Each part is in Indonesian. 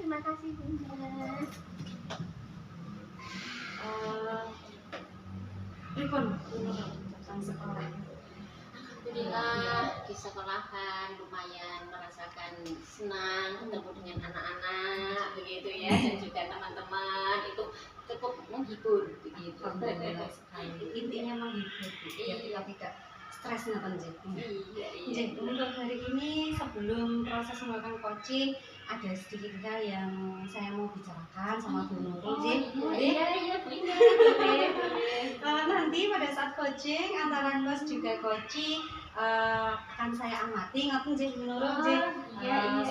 Terima kasih Bunda. Pripun tentang sekolah? Alhamdulillah di sekolahan lumayan merasakan senang ketemu dengan anak-anak begitu ya, dan juga teman-teman itu cukup menghibur begitu. Alhamdulillah sekali. Intinya menghibur, biar kita tidak stres ngaten Jek. Jek, untuk hari ini sebelum proses melakukan coaching ada sedikit hal yang saya mau bicarakan sama Bu Nurul Jek. Iya boleh. Nanti pada saat coaching antara coach juga coaching akan saya amati ngaten Jek Bu Nurul Jek.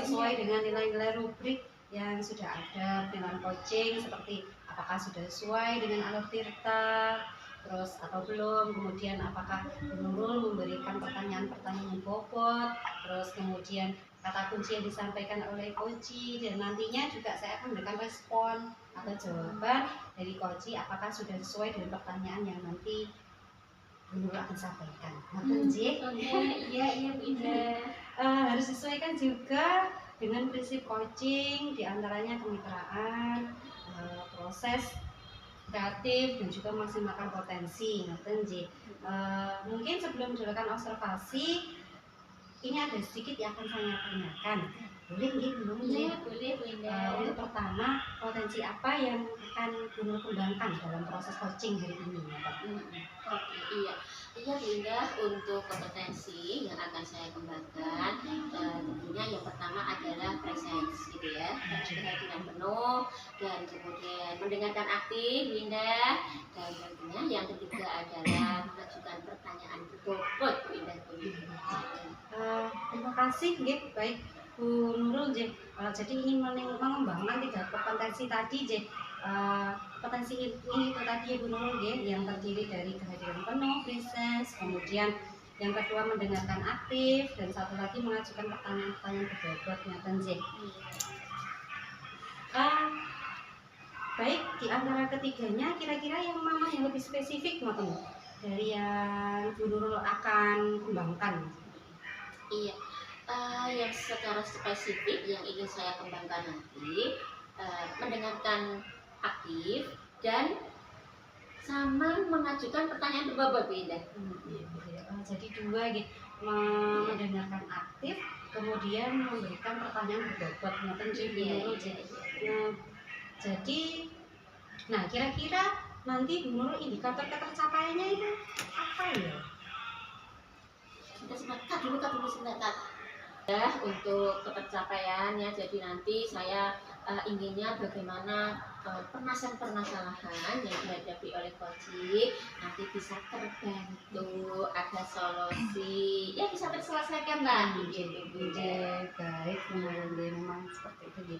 Sesuai dengan nilai-nilai rubrik yang sudah ada dengan coaching, seperti apakah sudah sesuai dengan alur tirta terus atau belum, kemudian apakah Bu Nurul memberikan pertanyaan-pertanyaan yang bobot, terus kemudian kata kunci yang disampaikan oleh coach, dan nantinya juga saya akan memberikan respon atau jawaban dari coach apakah sudah sesuai dengan pertanyaan yang nanti Bu Nurul akan sampaikan. Iya Bunda. Harus disesuaikan juga dengan prinsip coaching, diantaranya kemitraan, proses kreatif, dan juga maksimalkan potensi. Mungkin sebelum dilakukan observasi, ini ada sedikit yang akan saya tanyakan. Boleh nggih Bu Nurul? Iya boleh Bunda. Untuk pertama, potensi apa yang akan Bu Nurul kembangkan dalam proses coaching hari ini? Iya Bunda, untuk kompetensi yang akan saya kembangkan tentunya yang pertama adalah presence gitu ya, kehadiran penuh, dan kemudian mendengarkan aktif Bunda, dan tentunya yang ketiga adalah mengajukan pertanyaan berbobot Bunda. Terima kasih nggih, baik Bu Nurul Jek. Jadi ingin mengembangkan 3 kompetensi tadi Jek. Potensi ini itu tadi Bu Nurul yang terdiri dari kehadiran penuh, presence, kemudian yang kedua mendengarkan aktif, dan satu lagi mengajukan pertanyaan-pertanyaan berbobot ngaten Jek. Baik, di antara ketiganya kira-kira yang mana yang lebih spesifik ngaten dari yang Bu Nurul akan kembangkan? Iya, yang secara spesifik yang ingin saya kembangkan nanti mendengarkan aktif dan sama mengajukan pertanyaan berbobot Bunda. Jadi 2 gitu, mendengarkan aktif, kemudian memberikan pertanyaan berbobot ngoten Nurul. Jadi, nah kira-kira nanti Bu Nurul indikator ketercapaiannya itu apa ya? Kita sebentar dulu sebentar. Untuk ketercapaiannya, jadi nanti saya inginnya bagaimana permasalahan yang dihadapi oleh coach nanti bisa terbantu, ada solusi, ya bisa terselesaikan lah gitu. Baik, memang seperti itu.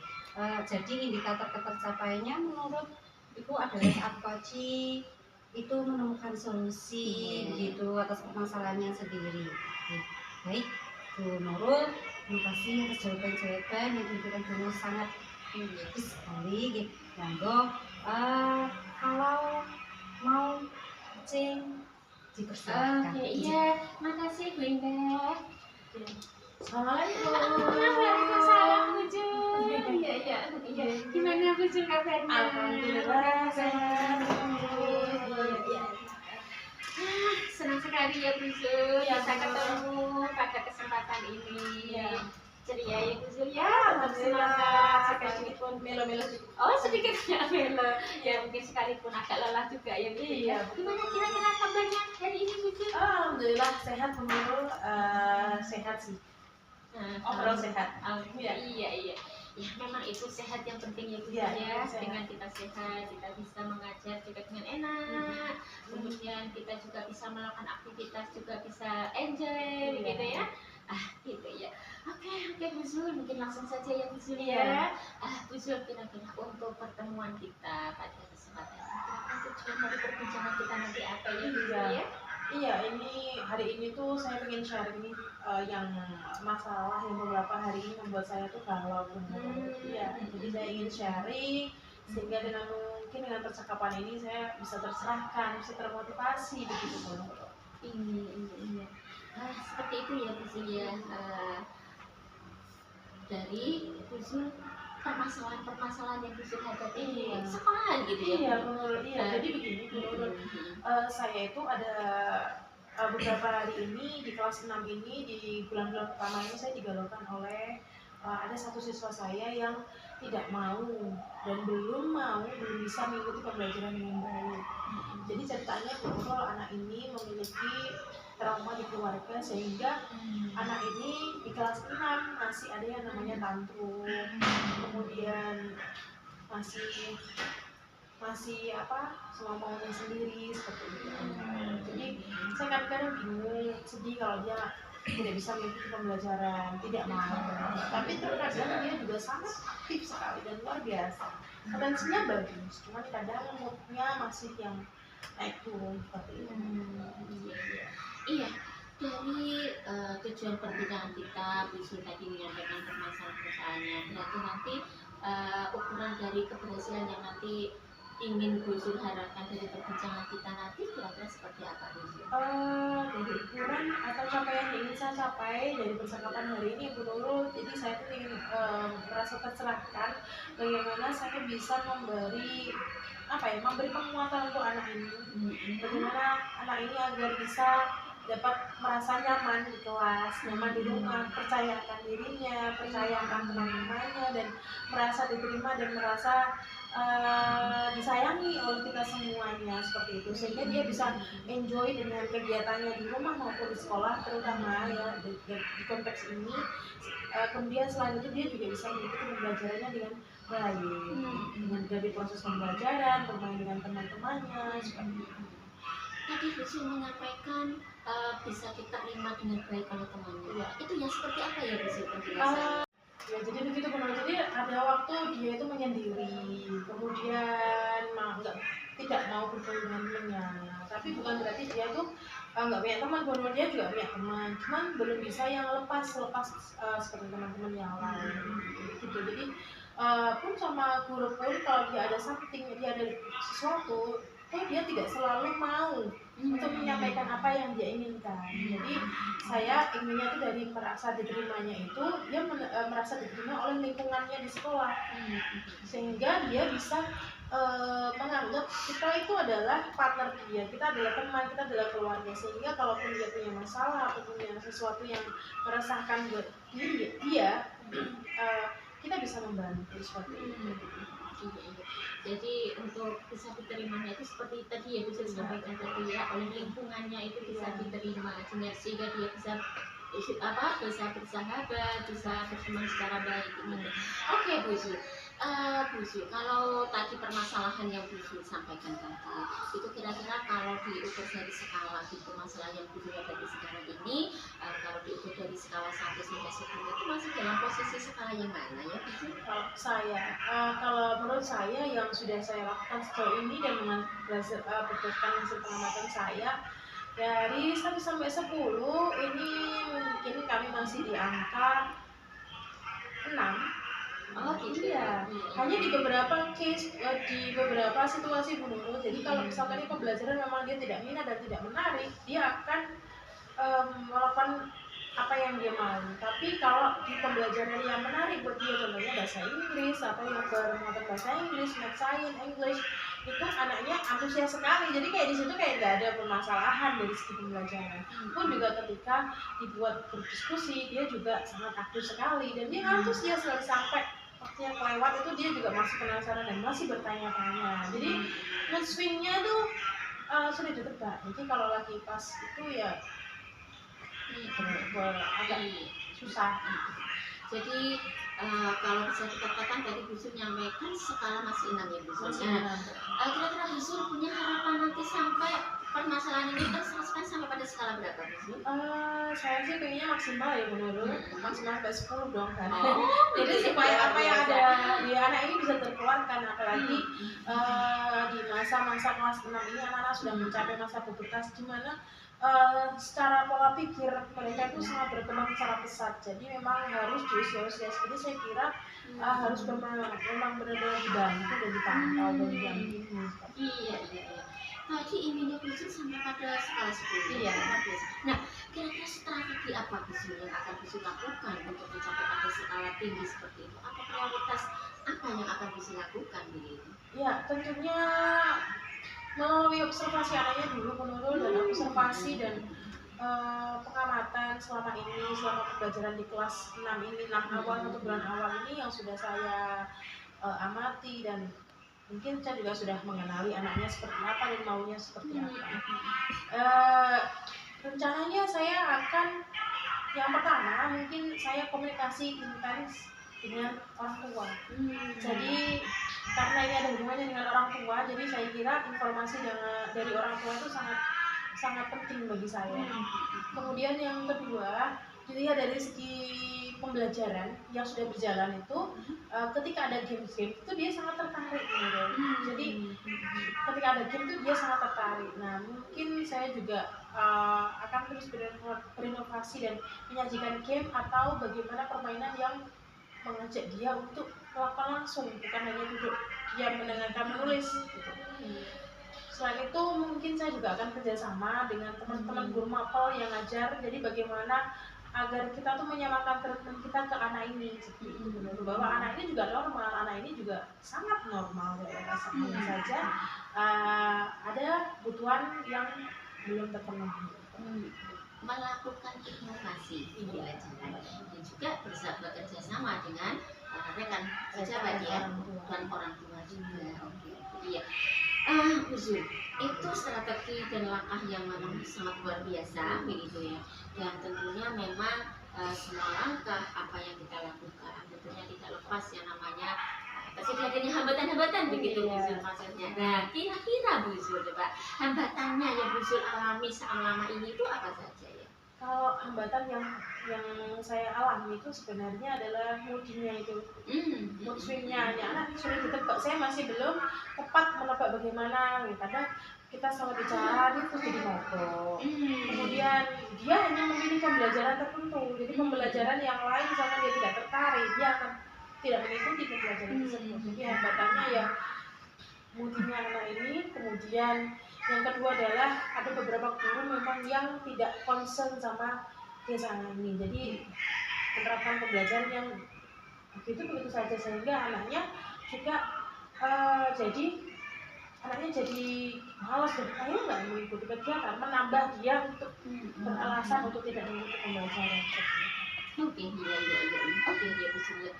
Jadi indikator ketercapaiannya menurut Ibu adalah saat coach itu menemukan solusi begitu atas permasalahannya sendiri. Baik Bu Nurul, terima kasih atas jawaban-jawaban yang diberikan Bu Nurul, sangat bagus sekali. Monggo, kalau mau coaching dipersilakan. Iya, makasih Bunda. Assalamualaikum. Waalaikumsalam Bu Ju. Iya. Gimana Bu Ju kabarnya? Alhamdulillah sehat. Senang sekali ya Bu Ju bisa ketemu pada kesempatan ini. Ceria ya Bu Ju ya. Alhamdulillah, sekalipun melo-melo. Oh sedikit melo. Ya mungkin sekalipun agak lelah juga ya Bu. Iya. Gimana kira-kira kabarnya hari ini Bu Ju? Alhamdulillah sehat Bu Nurul, sehat sih. Overall sehat. Iya. Ya memang itu sehat yang penting ya Bu Iya, ya. sehat. Dengan kita sehat, kita bisa mengajar juga dengan enak. Kemudian kita juga bisa melakukan aktivitas juga bisa enjoy gitu ya. Gitu ya. Oke Bu Zul, mungkin langsung saja ya Bu Zul Iya. ya. Bu Zul, kira-kira untuk pertemuan kita pada kesempatan ini, kira-kira tujuan dari perbincangan kita nanti apa ya Bu Zul ya? Iya, ini hari ini tuh saya pengen sharing nih yang masalah yang beberapa hari ini membuat saya tuh galau bener. Iya, jadi saya ingin sharing sehingga dengan mungkin dengan percakapan ini saya bisa tercerahkan, bisa termotivasi begitu Bu. Iya. Seperti itu ya Bu Zul ya. Dari Bu Zul, permasalahan-permasalahan yang Bu Zul hadapi di Iya. sekolah gitu ya. Iya, menurut jadi begini menurut saya itu ada beberapa hari ini di kelas 6 ini di bulan-bulan pertama ini saya digalaukan oleh ada satu siswa saya yang tidak mau dan belum bisa mengikuti pembelajaran dengan baik. Jadi ceritanya bahwa anak ini memiliki trauma di keluarga sehingga anak ini di kelas 6 masih ada yang namanya tantrum, kemudian masih semua maunya sendiri seperti itu. Jadi saya kadang-kadang bingung, sedih kalau dia tidak bisa mengikuti pembelajaran, tidak mau. Tapi terkadang dia juga sangat aktif sekali dan luar biasa. Potensinya bagus, cuman kadang moodnya masih yang naik turun seperti itu. Iya, dari tujuan perbincangan kita, Bu Zul tadi menyampaikan permasalahan-permasalahannya. Berarti nanti ukuran dari keberhasilan yang nanti ingin Bu Zul harapkan dari perbincangan kita nanti kira-kira seperti apa Bu Zul? Dari ukuran atau capaian yang ingin saya capai dari percakapan hari ini Bu Nurul, jadi saya tuh ingin merasa tercerahkan bagaimana saya bisa memberi penguatan untuk anak ini, bagaimana anak ini agar bisa dapat merasa nyaman di kelas, nyaman di rumah, percaya akan dirinya, percaya akan teman-temannya, dan merasa diterima dan merasa disayangi oleh kita semuanya seperti itu, sehingga dia bisa enjoy dengan kegiatannya di rumah maupun di sekolah, terutama ya di konteks ini. Kemudian selain itu dia juga bisa mengikuti pembelajarannya dengan baik, dengan dari proses pembelajaran, bermain dengan teman-temannya seperti itu. Tadi Bu Zul menyampaikan bisa diterima dengan baik oleh temannya. Iya. Itu yang seperti apa ya Bu Zul penjelasannya? Ya jadi begitu benar. Jadi ada waktu dia itu menyendiri, kemudian tidak mau bergaul dengan temannya. Tapi bukan berarti dia itu nggak punya teman, bahwa dia juga punya teman, cuman belum bisa yang lepas seperti teman-teman yang lain. Gitu. Jadi pun sama guru pun kalau dia ada something, dia ada sesuatu, dia tidak selalu mau untuk menyampaikan apa yang dia inginkan. Jadi saya inginnya itu dari merasa diterimanya itu dia merasa diterima oleh lingkungannya di sekolah, sehingga dia bisa menganggap kita itu adalah partner dia, kita adalah teman, kita adalah keluarga, sehingga kalaupun dia punya masalah atau punya sesuatu yang meresahkan buat dia kita bisa membantu seperti itu. Jadi untuk bisa diterimanya itu seperti tadi ya bisa disampaikan tadi ya, oleh lingkungannya itu bisa diterima sehingga dia bisa bersahabat, bisa berteman secara baik gitu. Oke Bu Zul. Bu Zul, kalau tadi permasalahan yang Bu Zul sampaikan tadi, itu kira-kira kalau diukur dari skala gitu masalah yang Bu Zul hadapi sekarang ini, kalau diukur dari skala 1 sampai 10 itu masih dalam posisi skala yang mana ya Bu Zul? Kalau menurut saya yang sudah saya lakukan sejauh ini dan berdasarkan hasil pengamatan saya dari 1 sampai 10 ini mungkin kami masih di angka 6. Oh gitu. Iya, hanya di beberapa case, di beberapa situasi Bu Nurul. Jadi kalau misalkan ini pembelajaran memang dia tidak minat dan tidak menarik, dia akan melakukan apa yang dia mau. Tapi kalau di pembelajaran yang menarik buat dia, contohnya bahasa Inggris atau yang bermuatan bahasa Inggris, math, science, English, itu anaknya antusias sekali. Jadi kayak di situ kayak nggak ada permasalahan dari segi pembelajaran. Pun juga ketika dibuat berdiskusi, dia juga sangat aktif sekali dan dia antusias sekali sampai waktunya kelewat itu dia juga masih penasaran dan masih bertanya-tanya. Jadi mood swingnya tuh sulit ditebak. Jadi kalau lagi pas itu ya agak susah. Jadi kalau bisa dikatakan tadi Bu Zul nyampaikan skala masih 6 ya Bu Zul. Kira-kira Bu Zul punya harapan nanti sampai permasalahan ini terselesaikan sampai pada skala berapa Bu Zul? Saya sih pengennya maksimal ya Bu Nurul, maksimal sampai 10 dong kan. Oh, Jadi supaya apa yang ada di anak ini bisa terkeluarkan, apalagi di masa-masa kelas 6 ini anak-anak sudah mencapai masa pubertas di mana secara pola pikir mereka itu sangat berkembang secara pesat. Jadi memang harus di usia-usia seperti saya kira harus memang benar-benar dibantu dan dipantau dari yang ini. Iya, iya, iya. Tadi iminnya Bisul sampai pada skala 10. Iya. Nah, kira-kira strategi apa Bisul yang akan Bisul lakukan untuk mencapai pada skala tinggi seperti itu? Apa prioritas apa yang akan Bisul lakukan begitu? Ya, tentunya melalui observasi anaknya dulu menurut dan observasi dan pengamatan selama pembelajaran di kelas 6 ini, 6 awal, 1 bulan awal ini yang sudah saya amati, dan mungkin saya juga sudah mengenali anaknya seperti apa dan maunya seperti apa. Rencananya saya akan, yang pertama mungkin saya komunikasi intens dengan orang tua. Jadi karena ini ada hubungannya dengan orang tua, jadi saya kira informasi dari orang tua itu sangat penting bagi saya. Kemudian yang kedua, dilihat dari segi pembelajaran yang sudah berjalan itu, ketika ada game-game itu dia sangat tertarik gitu. Jadi ketika ada game itu dia sangat tertarik. Nah, mungkin saya juga akan terus berinovasi dan menyajikan game atau bagaimana permainan yang mengajak dia untuk melakukan langsung, bukan hanya duduk diam mendengarkan menulis gitu. Selain itu mungkin saya juga akan kerjasama dengan teman-teman guru mapel yang ngajar, jadi bagaimana agar kita tuh menyamakan treatment kita ke anak ini seperti itu, bahwa anak ini juga normal, anak ini juga sangat normal ya, rasanya saja ada kebutuhan yang belum terpenuhi. Melakukan inovasi di pelajaran dan juga bekerja sama dengan rekan sejawat ya dan orang tua juga. Oke, iya. Uzul, itu strategi dan langkah yang memang sangat luar biasa begitu ya. Dan tentunya memang semua langkah apa yang kita lakukan tentunya tidak lepas yang namanya pasti adanya hambatan-hambatan begitu Buzul maksudnya. Nah, kira-kira Buzul coba hambatannya yang Buzul alami selama ini itu apa saja ya? Kalau hambatan yang saya alami itu sebenarnya adalah moodnya itu, mood swingnya anak sulit ditebak. Saya masih belum tepat menebak bagaimana. Kadang kita sama bicara dia terus jadi mogok. Kemudian dia hanya memilih pembelajaran tertentu, jadi pembelajaran yang lain sama dia tidak tertarik, dia akan tidak mengikuti pembelajaran tersebut. Jadi hambatannya ya moodnya anak ini. Kemudian yang kedua adalah ada beberapa guru memang yang tidak concern sama desa ini, jadi menerapkan pembelajaran yang begitu saja sehingga anaknya juga jadi malas dan akhirnya nggak mengikuti kegiatan, menambah dia untuk beralasan untuk tidak mengikuti pembelajaran. Oke, iya. Oke, dia Buzul.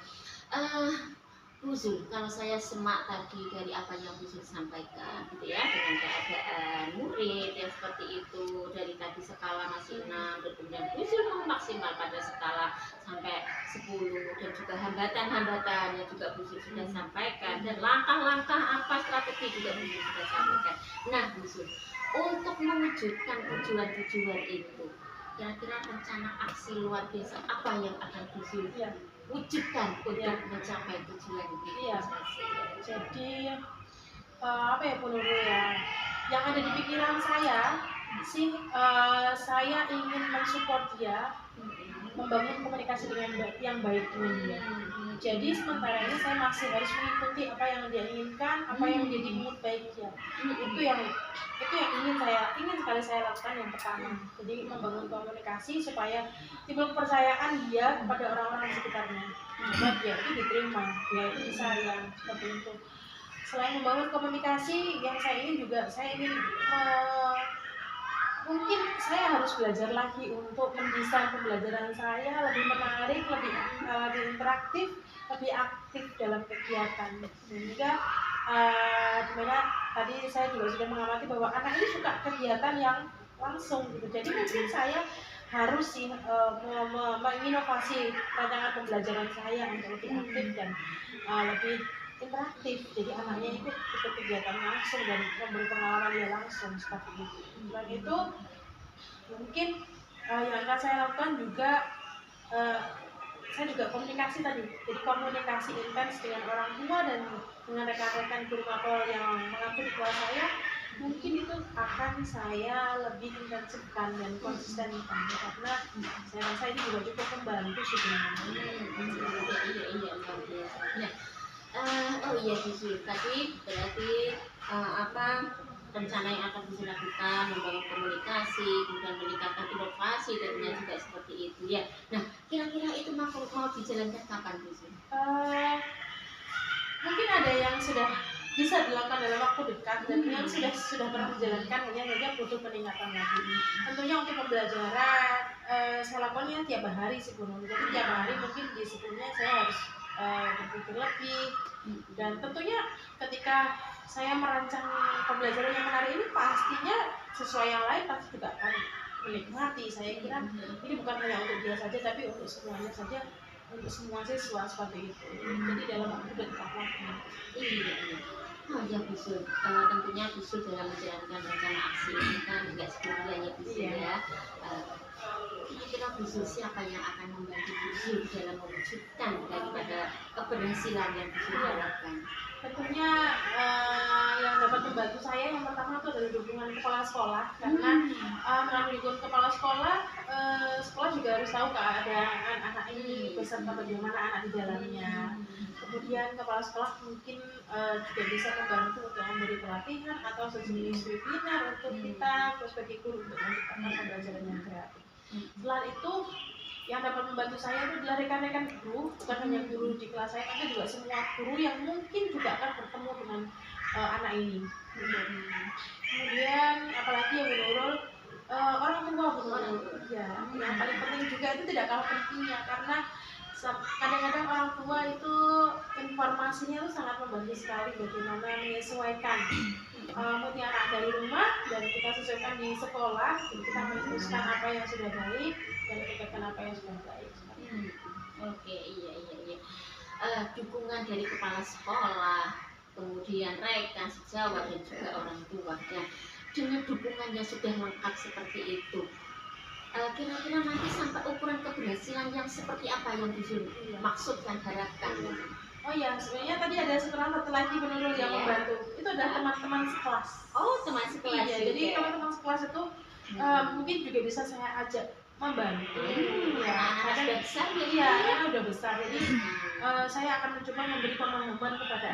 Buzul, kalau saya semak tadi dari apa yang Buzul sampaikan gitu ya, dengan keadaan murid yang seperti itu, dari tadi skala masih 6 dan kemudian Buzul mau maksimal pada skala sampai 10, dan juga hambatan-hambatan yang juga Buzul sudah sampaikan, dan langkah-langkah apa strategi juga Buzul sudah sampaikan. Nah Buzul, untuk mewujudkan tujuan-tujuan itu, kira-kira rencana aksi luar biasa apa yang akan Buzul wujudkan untuk mencapai tujuan itu? Jadi apa ya menurut ya, yang ada di pikiran saya sih, saya ingin mensupport dia, membangun komunikasi yang baik dengan dia. Jadi sementara ini saya masih harus mengikuti apa yang dia inginkan, apa yang menjadi mood baik dia. Itu yang ingin sekali saya lakukan yang pertama. Jadi membangun komunikasi supaya timbul kepercayaan dia kepada orang-orang di sekitarnya. Buat dia itu diterima, dia itu disayang seperti itu. Selain membangun komunikasi, yang saya ingin juga mungkin saya harus belajar lagi untuk mendesain pembelajaran saya lebih menarik, lebih interaktif, lebih aktif dalam kegiatan, sehingga dimana tadi saya juga sudah mengamati bahwa anak ini suka kegiatan yang langsung gitu. Jadi mungkin saya harus menginovasi rancangan pembelajaran saya untuk lebih aktif dan lebih interaktif, jadi anaknya ikut kegiatan langsung dan memberi pengalaman dia langsung seperti itu. Selain itu mungkin yang akan saya lakukan juga saya juga komunikasi tadi, jadi komunikasi intens dengan orang tua dan dengan rekan-rekan guru mapel yang mengaku di kelas saya, mungkin itu akan saya lebih intensifkan dan konsistenkan karena saya rasa ini juga cukup membantu sebenarnya. Iya luar biasa. Nah, oh iya Bisul, tadi berarti apa rencana yang akan bisa lakukan, membangun komunikasi, kemudian meningkatkan inovasi, tentunya juga seperti itu ya. Nah, kira-kira itu mau dijalankan kapan Bisul? Mungkin ada yang sudah bisa dilakukan dalam waktu dekat dan yang sudah pernah dijalankan hanya saja butuh peningkatan lagi. Tentunya untuk pembelajaran saya lakukannya tiap hari sebelumnya. Jadi tiap hari mungkin disiplinnya saya harus berpikir lebih dan tentunya ketika saya merancang pembelajaran yang menarik ini pastinya sesuai yang lain pasti juga akan menikmati. Saya kira ini bukan hanya untuk dia saja tapi untuk semuanya saja, untuk semua siswa seperti itu. Jadi dalam waktu dekat lagi. Iya. Oh ya Bisul, tentunya Bisul dalam menjalankan rencana aksi ini kan nggak sendirian ya Bisul ya. Kira-kira Bisul siapa yang akan membantu Bisul dalam mewujudkan daripada keberhasilan yang Bisul harapkan? Tentunya yang dapat membantu saya yang pertama itu adalah dukungan kepala sekolah karena melalui dukungan kepala sekolah, sekolah juga harus tahu keadaan anak ini beserta bagaimana anak di dalamnya. Kemudian kepala sekolah mungkin juga bisa membantu untuk memberi pelatihan atau sejenis webinar untuk kita sebagai guru untuk menciptakan pembelajaran yang kreatif. Selain itu yang dapat membantu saya itu adalah rekan-rekan guru, bukan hanya guru di kelas saya, tapi juga semua guru yang mungkin juga akan bertemu dengan anak ini. Kemudian apalagi ya Bu Nurul, orang tua Bu Nurul, ya, yang paling penting juga itu tidak kalah pentingnya karena kadang-kadang orang tua itu informasinya itu sangat membantu sekali bagaimana menyesuaikan moodnya anak dari rumah dan kita sesuaikan di sekolah, jadi kita meneruskan apa yang sudah baik dan meningkatkan apa yang sudah baik. Oke, iya. Dukungan dari kepala sekolah, kemudian rekan sejawat dan juga orang tua. Nah, dengan dukungan yang sudah lengkap seperti itu, kira-kira nanti sampai ukuran keberhasilan yang seperti apa yang Bisul maksudkan, harapkan? Oh ya, sebenarnya tadi ada satu lagi menurut yang membantu. Itu adalah teman-teman sekelas. Oh, teman sekelas. Iya, jadi teman-teman sekelas itu mungkin juga bisa saya ajak membantu. Ya, Anak-anak besar ya. Iya, anak udah besar. Jadi saya akan mencoba memberi pemahaman kepada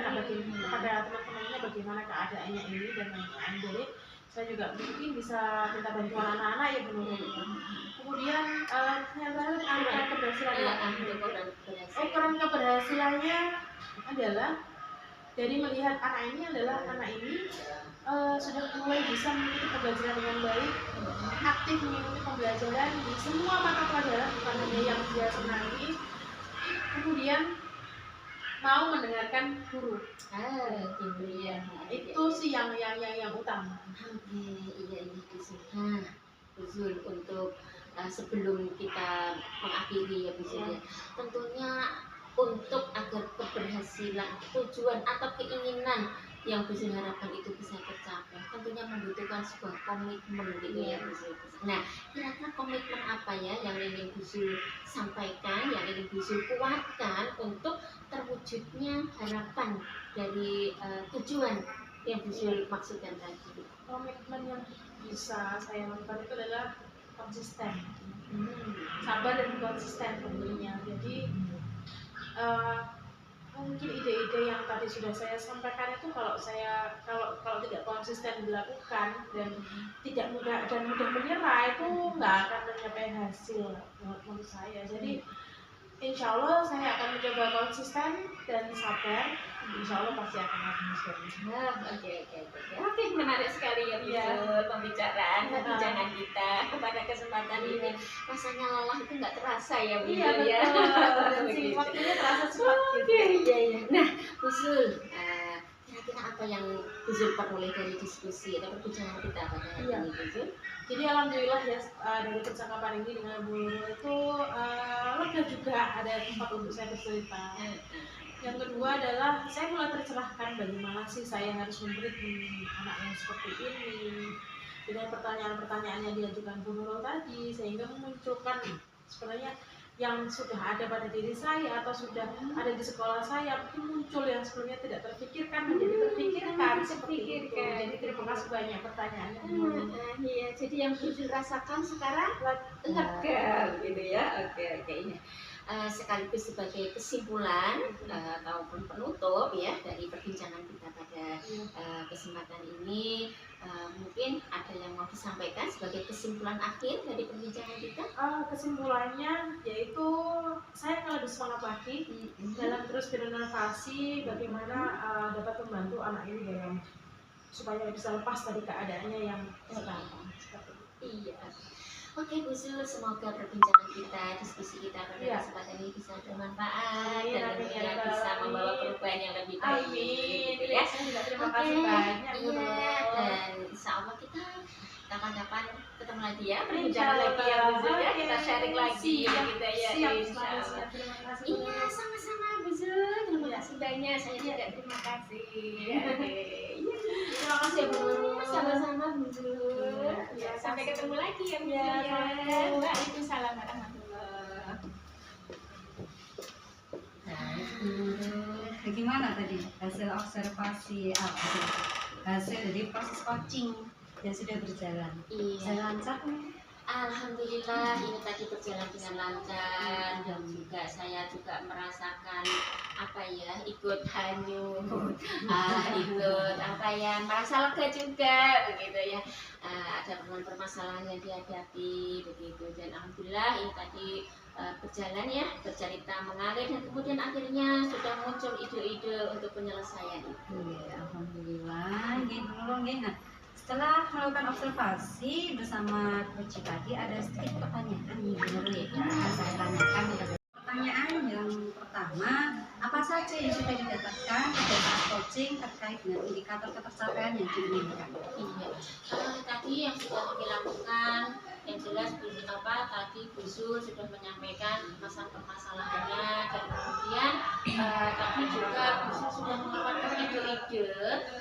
kepada teman-temannya bagaimana keadaannya ini dan lain-lain. Jadi saya juga mungkin bisa minta bantuan anak-anak ya menurut. Kemudian ternyata angka keberhasilan ukuran keberhasilannya adalah dari melihat anak ini sudah mulai bisa mengikuti pembelajaran dengan baik, aktif mengikuti pembelajaran di semua mata pelajaran bukan hanya yang dia senangi, kemudian mau mendengarkan guru. Itu sih yang utama. Iya Bisul, untuk sebelum kita mengakhiri ya Bisul ya, tentunya untuk agar keberhasilan, tujuan atau keinginan yang Bisul harapkan itu bisa tercapai, tentunya membutuhkan sebuah komitmen gitu ya Bisul. Nah, kira-kira komitmen apa ya yang ingin Bisul sampaikan, yang ingin Bisul kuatkan untuk terwujudnya harapan dari tujuan yang Bisul maksudkan tadi? Komitmen yang bisa saya lakukan itu adalah konsisten, sabar dan konsisten tentunya. Jadi mungkin ide-ide yang tadi sudah saya sampaikan itu kalau tidak konsisten dilakukan dan tidak mudah menyerah itu nggak akan mencapai hasil menurut saya. Jadi insya Allah saya akan mencoba konsisten dan sabar. Insya Allah pasti akan hasil. Oke, menarik sekali ya Bisul pembicaraan perbincangan kita pada kesempatan ini. Rasanya lelah itu nggak terasa ya Bisul ya. Betul. Waktunya terasa cepat. Iya. Nah, Bisul, kira-kira apa yang Bisul peroleh dari diskusi atau perbincangan kita pada hari ini Bisul? Jadi alhamdulillah ya dari percakapan ini dengan Bu Nurul itu lega juga, ada tempat untuk saya bercerita. Yang kedua adalah saya mulai tercerahkan bagaimana sih saya harus memberi anak yang seperti ini dengan pertanyaan-pertanyaan yang diajukan Bu Nurul tadi, sehingga memunculkan sebenarnya yang sudah ada pada diri saya atau sudah ada di sekolah saya, mungkin muncul yang sebelumnya tidak terpikirkan menjadi terpikirkan seperti itu. Jadi terima kasih banyak pertanyaannya. Iya, jadi yang Bujur rasakan sekarang lega gitu ya. Oke ini. Sekaligus sebagai kesimpulan ataupun penutup ya dari perbincangan kita pada kesempatan ini, mungkin ada yang mau disampaikan sebagai kesimpulan akhir dari perbincangan kita? Kesimpulannya yaitu saya akan lebih semangat lagi dalam terus berinovasi bagaimana dapat membantu anak ini dalam supaya bisa lepas dari keadaannya yang sekarang. Iya. Oke Bu Zul, semoga perbincangan kita, diskusi kita pada kesempatan ini bisa bermanfaat dan tentunya bisa membawa perubahan yang lebih baik. Amin. Ya. Saya juga terima kasih banyak. Iya, dan insya Allah kita kapan-kapan ketemu lagi ya, perbincangan lagi ya Bu Zul ya, kita sharing lagi ya kita ya. Insya Allah. Terima kasih. Iya, sama-sama Bu Zul, terima kasih banyak. Saya juga terima kasih. Terima kasih Bu. Sama-sama Bu Zul. Ya, sampai ketemu lagi ya Bu Zul ya. Waalaikumsalam warahmatullahi. Bagaimana tadi hasil observasi hasil dari proses coaching yang sudah berjalan? Iya. Lancar nih? Alhamdulillah ini tadi berjalan dengan lancar dan juga saya juga merasakan apa ya, ikut hanyut, ikut apa ya, merasa lega juga begitu ya. Ada permasalahan yang dihadapi begitu, dan alhamdulillah ini tadi berjalan ya, bercerita mengalir dan kemudian akhirnya sudah muncul ide-ide untuk penyelesaian itu. Alhamdulillah, Nah, setelah melakukan observasi bersama Coach tadi, ada sedikit pertanyaan nih yang akan saya tanyakan. Pertanyaan yang pertama, apa saja yang sudah didapatkan pada saat coaching terkait dengan indikator ketercapaian yang diinginkan? Iya, tadi yang sudah kami lakukan, yang jelas tadi Bu Zul sudah menyampaikan masalah permasalahannya, dan kemudian tadi juga Bu Zul sudah mengeluarkan ide-ide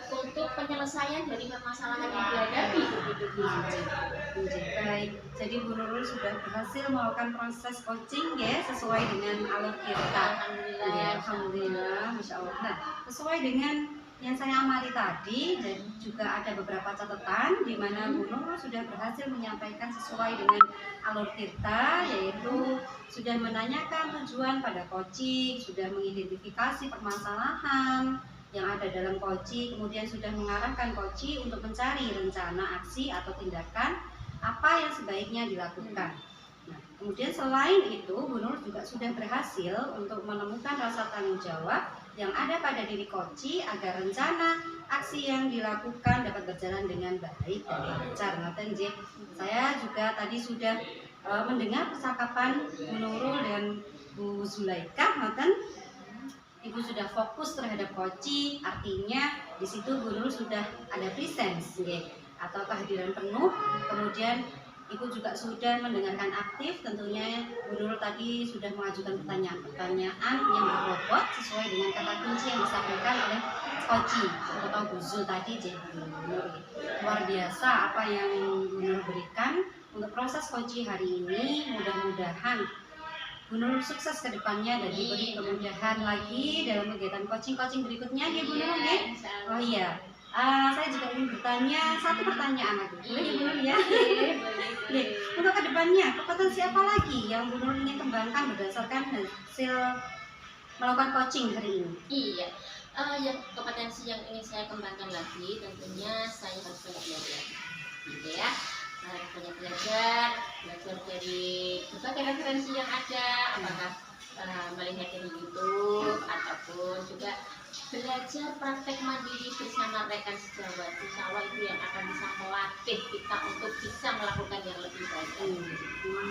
untuk penyelesaian dari permasalahan yang dihadapi begitu Bu Zul. Baik, jadi Bu Nurul sudah berhasil melakukan proses coaching ya sesuai dengan alur kita. Alhamdulillah, Masya Allah. Nah, sesuai dengan yang saya amati tadi, dan juga ada beberapa catatan di mana Bu Nurul sudah berhasil menyampaikan sesuai dengan alur tirta, yaitu sudah menanyakan tujuan pada coaching, sudah mengidentifikasi permasalahan yang ada dalam coaching, kemudian sudah mengarahkan coaching untuk mencari rencana aksi atau tindakan apa yang sebaiknya dilakukan. Nah, kemudian selain itu, Bu Nurul juga sudah berhasil untuk menemukan rasa tanggung jawab yang ada pada diri coach agar rencana aksi yang dilakukan dapat berjalan dengan baik dan lancar. Saya juga tadi sudah mendengar percakapan Bu Nurul dan Bu Zulaika, Ibu sudah fokus terhadap coaching, artinya di situ Bu Nurul sudah ada presence atau kehadiran penuh. Kemudian Ibu juga sudah mendengarkan aktif, tentunya Bu Nurul tadi sudah mengajukan pertanyaan yang berbobot sesuai dengan kata kunci yang disampaikan oleh coaching atau Bu Zul tadi. Luar biasa apa yang Bu Nurul berikan untuk proses coaching hari ini. Mudah-mudahan Bu Nurul sukses ke depannya dan diberi kemudahan lagi dalam kegiatan coaching berikutnya ya Bu Nurul. Oh iya, saya juga ingin bertanya satu pertanyaan lagi. Boleh Bu Nurul ya? Untuk kedepannya, kompetensi apa lagi yang Bu Nurul ingin kembangkan berdasarkan hasil melakukan coaching hari ini? Iya, yang kompetensi yang ingin saya kembangkan lagi tentunya saya harus banyak belajar, gitu ya. Banyak belajar dari berbagai referensi yang ada, apakah melihat dari YouTube ataupun juga belajar praktek mandiri bersama rekan sejawat. Insya Allah itu yang akan bisa melatih kita untuk bisa melakukan yang lebih baik.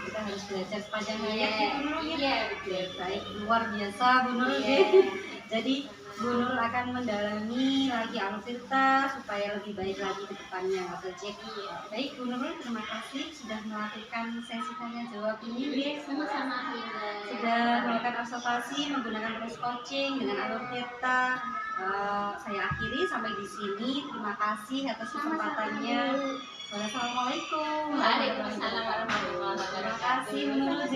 Kita harus belajar sepanjang hayat ya. Iya, betul. Baik, luar biasa Bu Nurul. Jadi Bu Nurul akan mendalami lagi alur tirta supaya lebih baik lagi ke depannya. Baik Bu Nurul, terima kasih sudah melakukan sesi tanya jawab ini. Sama-sama. Sudah melakukan observasi menggunakan proses coaching dengan alur tirta. Saya akhiri sampai di sini. Terima kasih atas kesempatannya. Wassalamualaikum. Waalaikumsalam warahmatullahi Terima wabarakatuh. kasih menurut